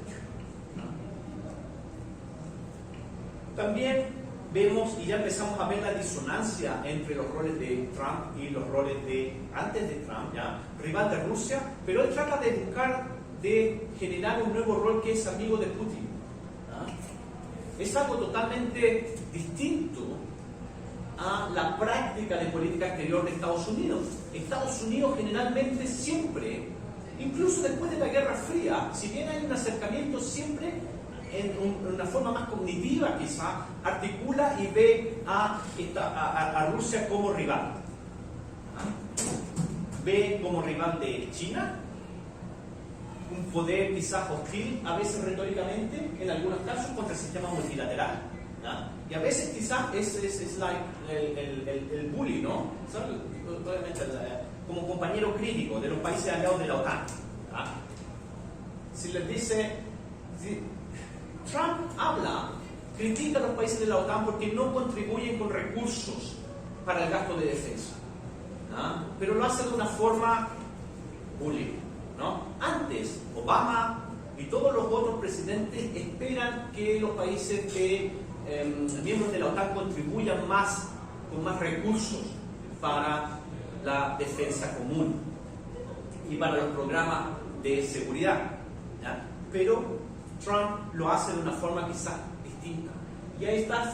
También vemos y ya empezamos a ver la disonancia entre los roles de Trump y los roles de antes de Trump, ¿ya? Rival de Rusia, pero él trata de buscar, de generar un nuevo rol que es amigo de Putin, ¿ya? Es algo totalmente distinto a la práctica de política exterior de Estados Unidos. Estados Unidos generalmente siempre, incluso después de la Guerra Fría, si bien hay un acercamiento siempre en una forma más cognitiva quizá, articula y ve a Rusia como rival. Ve como rival de China, un poder quizás hostil, a veces retóricamente, en algunos casos, contra el sistema multilateral. ¿Ya? Y a veces quizás es like el bully, ¿no? Obviamente, como compañero crítico de los países aliados de la OTAN. ¿Ya? Si les dice... Trump critica a los países de la OTAN porque no contribuyen con recursos para el gasto de defensa, ¿no? Pero lo hace de una forma bullying, ¿no? Antes, Obama y todos los otros presidentes esperan que los países miembros de la OTAN contribuyan más, con más recursos para la defensa común y para los programas de seguridad, ¿ya? Pero Trump lo hace de una forma quizás distinta. Y ahí está,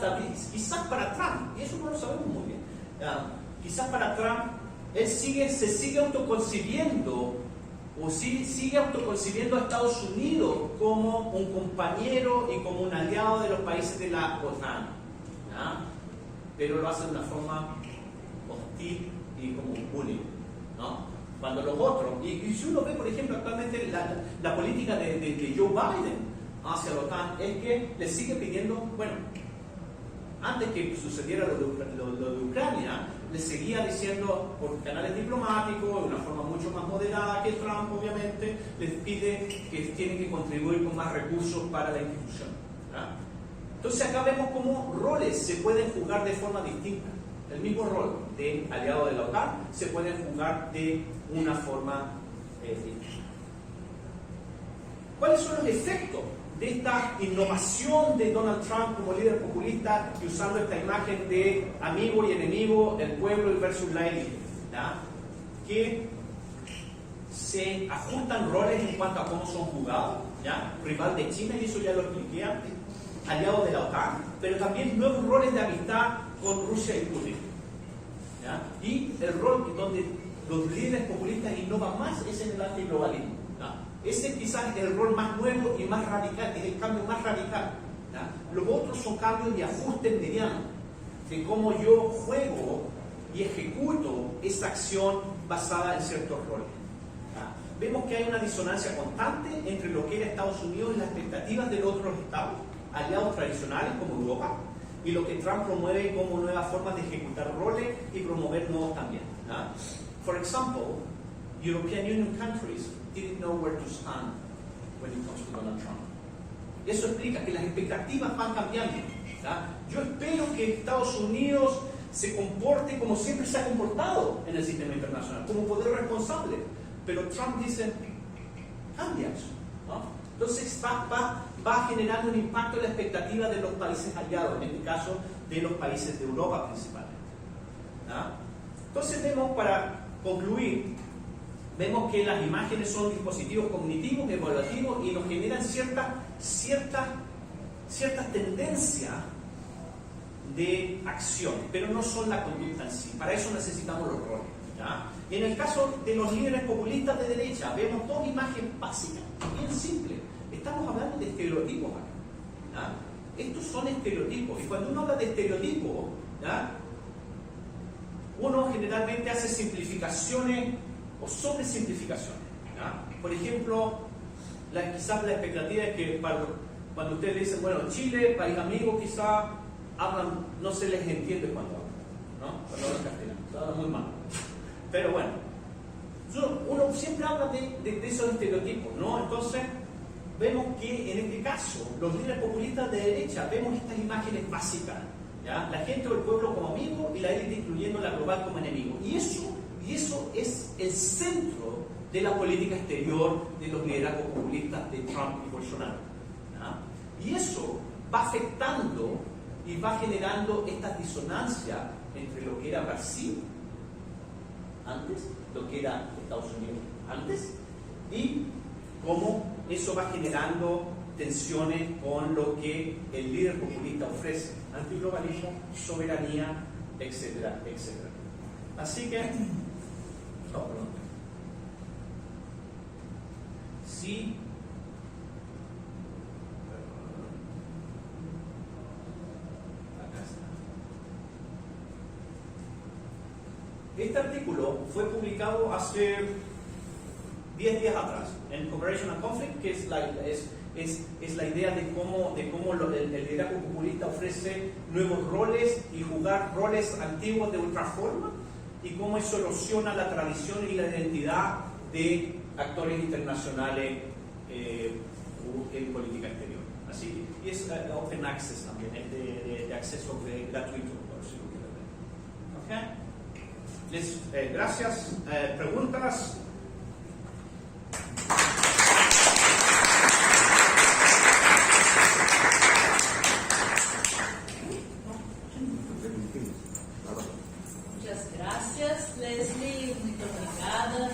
quizás para Trump, y eso no lo sabemos muy bien, quizás para Trump, él se sigue autoconcibiendo, o sigue autoconcibiendo a Estados Unidos como un compañero y como un aliado de los países de la OTAN, ¿ya? Pero lo hace de una forma hostil y como un bullying, ¿no? Cuando los otros, y si uno ve por ejemplo actualmente la política de Joe Biden hacia la OTAN, es que le sigue pidiendo, bueno, antes que sucediera lo de Ucrania, le seguía diciendo por canales diplomáticos, de una forma mucho más moderada que Trump obviamente, les pide que tienen que contribuir con más recursos para la institución, ¿verdad? Entonces acá vemos cómo roles se pueden jugar de forma distinta. El mismo rol de aliado de la OTAN se puede jugar de una forma distinta. ¿Cuáles son los efectos de esta innovación de Donald Trump como líder populista y usando esta imagen de amigo y enemigo, el pueblo versus la élite, ¿ya? Que se ajustan roles en cuanto a cómo son jugados, ¿ya? Rival de China, y eso ya lo expliqué antes, aliado de la OTAN, pero también nuevos roles de amistad con Rusia y Putin. ¿Ya? Y el rol donde los líderes populistas innovan más es en el antiglobalismo. ¿Ya? Ese quizás es el rol más nuevo y más radical, es el cambio más radical. ¿Ya? Los otros son cambios de ajustes medianos, de cómo yo juego y ejecuto esa acción basada en ciertos roles. ¿Ya? Vemos que hay una disonancia constante entre lo que era Estados Unidos y las expectativas de los otros estados, aliados tradicionales como Europa, y lo que Trump promueve como nuevas formas de ejecutar roles y promover nuevos también. ¿Ya? For example, European Union countries didn't know where to stand when it comes to Donald Trump. Eso explica que las expectativas van cambiando. ¿Ya? Yo espero que Estados Unidos se comporte como siempre se ha comportado en el sistema internacional, como poder responsable. Pero Trump dice, cambia eso, ¿no? Entonces va generando un impacto en la expectativa de los países aliados, en este caso de los países de Europa principalmente. ¿Ya? Entonces vemos, para concluir, vemos que las imágenes son dispositivos cognitivos, evaluativos, y nos generan ciertas tendencias de acción, pero no son la conducta en sí. Para eso necesitamos los roles. ¿Ya? En el caso de los líderes populistas de derecha, vemos dos imágenes básicas, bien simples. Estamos hablando de estereotipos acá. ¿Ya? Estos son estereotipos, y cuando uno habla de estereotipos, ¿ya?, uno generalmente hace simplificaciones o sobresimplificaciones. ¿Ya? Por ejemplo, quizás la expectativa es que cuando ustedes le dicen, bueno, Chile, país amigo, quizás hablan, no se les entiende cuando hablan, ¿no? Cuando hablan castellano, se habla muy mal. Pero bueno, uno siempre habla de esos estereotipos, ¿no? Entonces, vemos que en este caso, los líderes populistas de derecha, vemos estas imágenes básicas, ¿ya? La gente o el pueblo como amigo y la élite incluyendo la global como enemigo. Y eso es el centro de la política exterior de los liderazgos populistas de Trump y Bolsonaro. ¿Ya? Y eso va afectando y va generando esta disonancia entre lo que era Brasil antes, lo que era Estados Unidos antes, y cómo eso va generando tensiones con lo que el líder populista ofrece: antiglobalismo, soberanía, etcétera, etcétera. Así que, sí, acá está. Este artículo fue publicado hace 10 días atrás en Cooperation and Conflict, que es la idea de cómo el liderazgo populista ofrece nuevos roles y jugar roles antiguos de otra forma, y cómo eso erosiona la tradición y la identidad de actores internacionales en política exterior. Así, y es open access también, es de acceso gratuito, por si lo quieren ver. ¿Okay? Gracias. ¿Preguntas? Muchas gracias, Leslie, muito obrigada.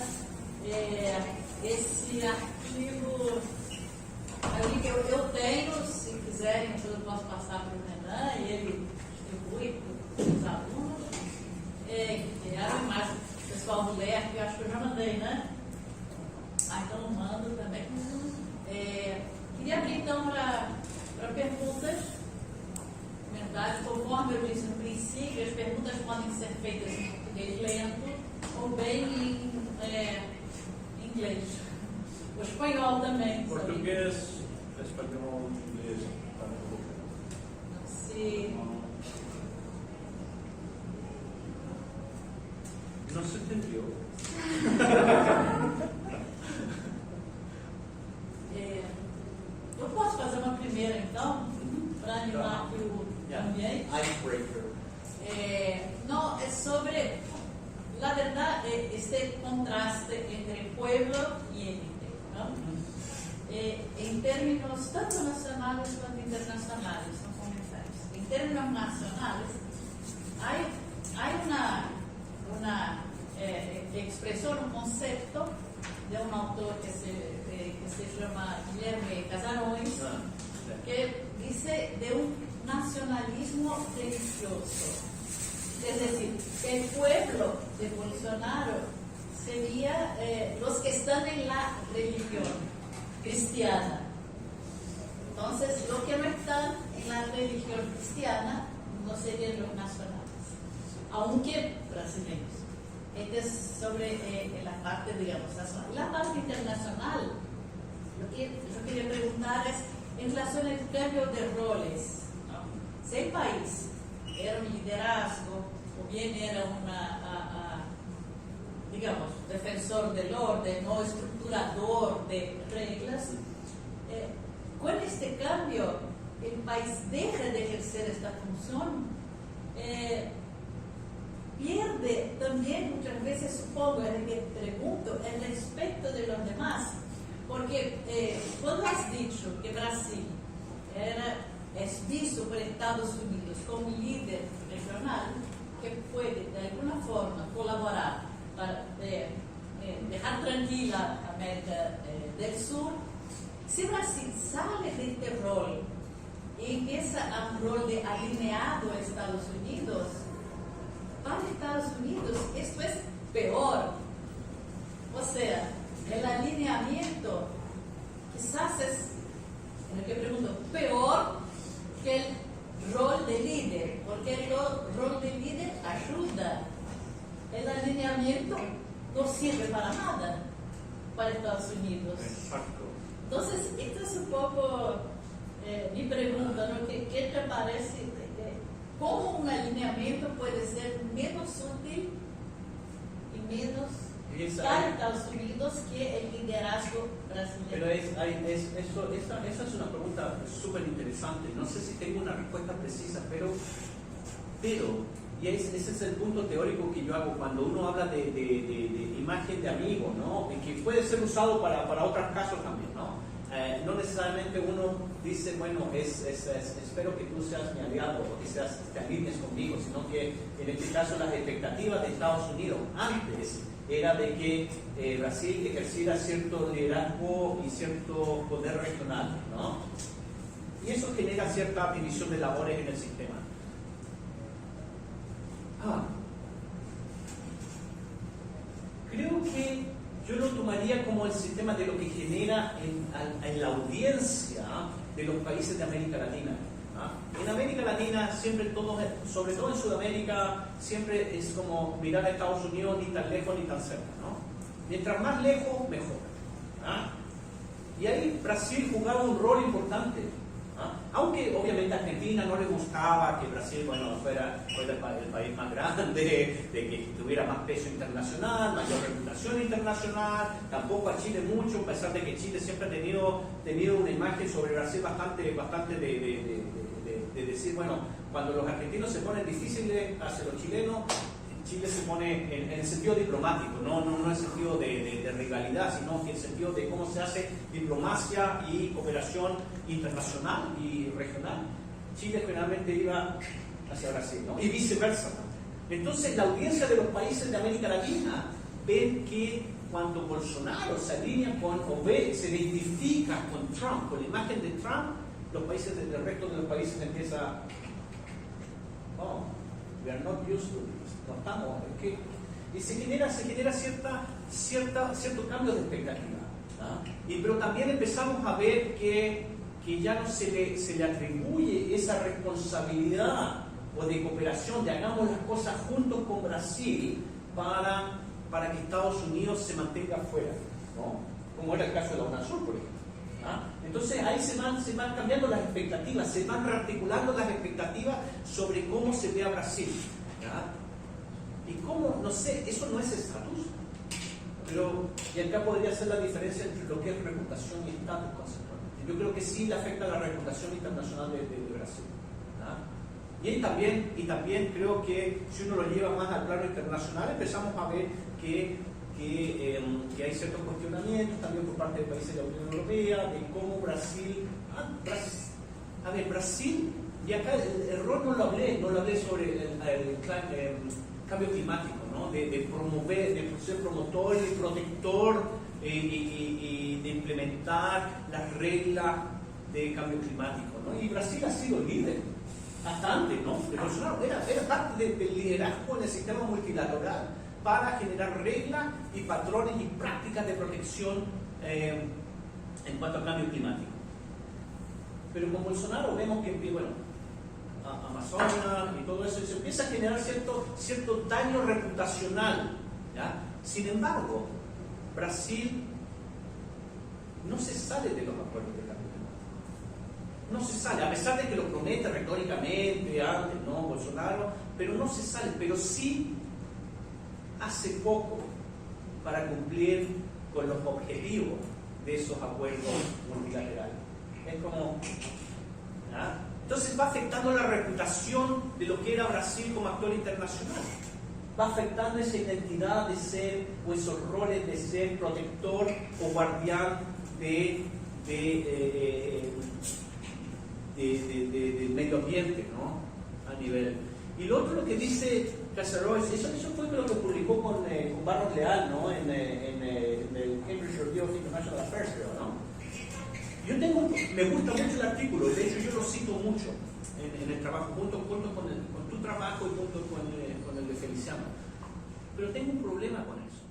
Esse artigo ali que eu tenho, se quiserem, eu posso passar para o Renan e ele distribui para os alunos. Quero mais o pessoal do LERC, eu acho que eu já mandei, né? Então eu mando também. Queria abrir então para perguntas, comentários. Conforme eu disse no princípio, as perguntas podem ser feitas em português lento ou bem em inglês. O espanhol também. Português, espanhol, inglês. Se... Não se entendeu. Eu posso fazer uma primeira então, para animar aqui o ambiente? Icebreaker. No, es sobre, la verdad, este contraste entre pueblo y élite, ¿no? En términos tanto nacionales como internacionales, son comentarios. En términos nacionales, hay una expresión, un concepto de un autor que se llama Guilherme Casarões, que dice de un nacionalismo religioso. Es decir, el pueblo de Bolsonaro sería los que están en la religión cristiana. Entonces, los que no están en la religión cristiana no serían los nacionales, aunque brasileños. Este es sobre la parte, digamos, nacional. La parte internacional, lo que yo quería preguntar es en relación al cambio de roles, ¿no? Si el país era un liderazgo o bien era digamos, defensor del orden o estructurador de reglas, con este cambio el país deja de ejercer esta función, pierde también muchas veces, supongo, es que pregunto, el respeto de los demás, porque cuando has dicho que Brasil es visto por Estados Unidos como un líder regional que puede de alguna forma colaborar para dejar tranquila a América del Sur, si Brasil sale de este rol y empieza a un rol de alineado a Estados Unidos, para Estados Unidos esto es peor. O sea, el alineamiento quizás es, en lo que pregunto, peor que el rol de líder, porque el rol de líder ayuda. El alineamiento no sirve para nada para Estados Unidos. Exacto. Entonces, esto es un poco mi pregunta, ¿no? ¿Qué te parece? ¿Cómo un alineamiento puede ser menos útil y menos para Estados Unidos que el liderazgo brasileño? Pero esa es una pregunta súper interesante. No sé si tengo una respuesta precisa, pero y ese es el punto teórico que yo hago cuando uno habla de imagen de amigo, ¿no? Y que puede ser usado para otros casos también, ¿no? No necesariamente uno dice, bueno, espero que tú seas mi aliado o que te alinees conmigo, sino que en este caso las expectativas de Estados Unidos antes era de que Brasil ejerciera cierto liderazgo y cierto poder regional, ¿no? Y eso genera cierta división de labores en el sistema. Creo que yo lo tomaría como el sistema de lo que genera en la audiencia de los países de América Latina. En América Latina siempre todos, sobre todo en Sudamérica, siempre es como mirar a Estados Unidos ni tan lejos ni tan cerca, ¿no? Mientras más lejos, mejor. Y ahí Brasil jugaba un rol importante. Aunque obviamente a Argentina no le gustaba que Brasil fuera el país más grande, de que tuviera más peso internacional, mayor reputación internacional, tampoco a Chile mucho, a pesar de que Chile siempre ha tenido una imagen sobre Brasil bastante de decir, bueno, cuando los argentinos se ponen difíciles hacia los chilenos, Chile se pone en el sentido diplomático, no en el sentido de rivalidad, sino en el sentido de cómo se hace diplomacia y cooperación internacional y regional. Chile generalmente iba hacia Brasil, ¿no? Y viceversa. Entonces la audiencia de los países de América Latina ven que cuando Bolsonaro se alinea se identifica con Trump, con la imagen de Trump, los países del resto de los países empieza, we are not used to this. No estamos, y se genera cierto cambio de expectativa. Pero también empezamos a ver que ya no se le atribuye esa responsabilidad o de cooperación, de hagamos las cosas juntos con Brasil para que Estados Unidos se mantenga fuera, ¿no? Como era el caso de la UNASUR, por ejemplo. Entonces ahí se van cambiando las expectativas, se van rearticulando las expectativas sobre cómo se ve a Brasil. Y cómo, no sé, eso no es estatus, y acá podría ser la diferencia entre lo que es reputación y estatus conceptualmente. Yo creo que sí le afecta la reputación internacional de Brasil. Y también creo que si uno lo lleva más al plano internacional, empezamos a ver que hay ciertos cuestionamientos también por parte de países de la Unión Europea de cómo Brasil, y acá el rol no lo hablé sobre el cambio climático, ¿no? de promover, de ser promotor y protector y de implementar las reglas de cambio climático, ¿no? Y Brasil ha sido líder hasta antes, ¿no? De Bolsonaro, era parte del liderazgo en el sistema multilateral para generar reglas y patrones y prácticas de protección en cuanto al cambio climático. Pero con Bolsonaro vemos que, bueno, Amazonas y todo eso, se empieza a generar cierto daño reputacional, ¿ya? Sin embargo, Brasil no se sale de los acuerdos de cambio climático. No se sale, a pesar de que lo promete retóricamente antes, ¿no? Bolsonaro, pero no se sale, pero sí hace poco para cumplir con los objetivos de esos acuerdos multilaterales. Es como, ¿ya? Entonces va afectando la reputación de lo que era Brasil como actor internacional. Va afectando esa identidad de ser, o esos roles de ser protector o guardián del medio ambiente, ¿no? A nivel. Y lo otro, lo que dice Casaroes, eso fue lo que publicó con Barros Leal, ¿no? En el Cambridge Review of International Affairs, creo, ¿no? Me gusta mucho el artículo, de hecho yo lo cito mucho en el trabajo, junto con tu trabajo y junto con el de Feliciano. Pero tengo un problema con eso.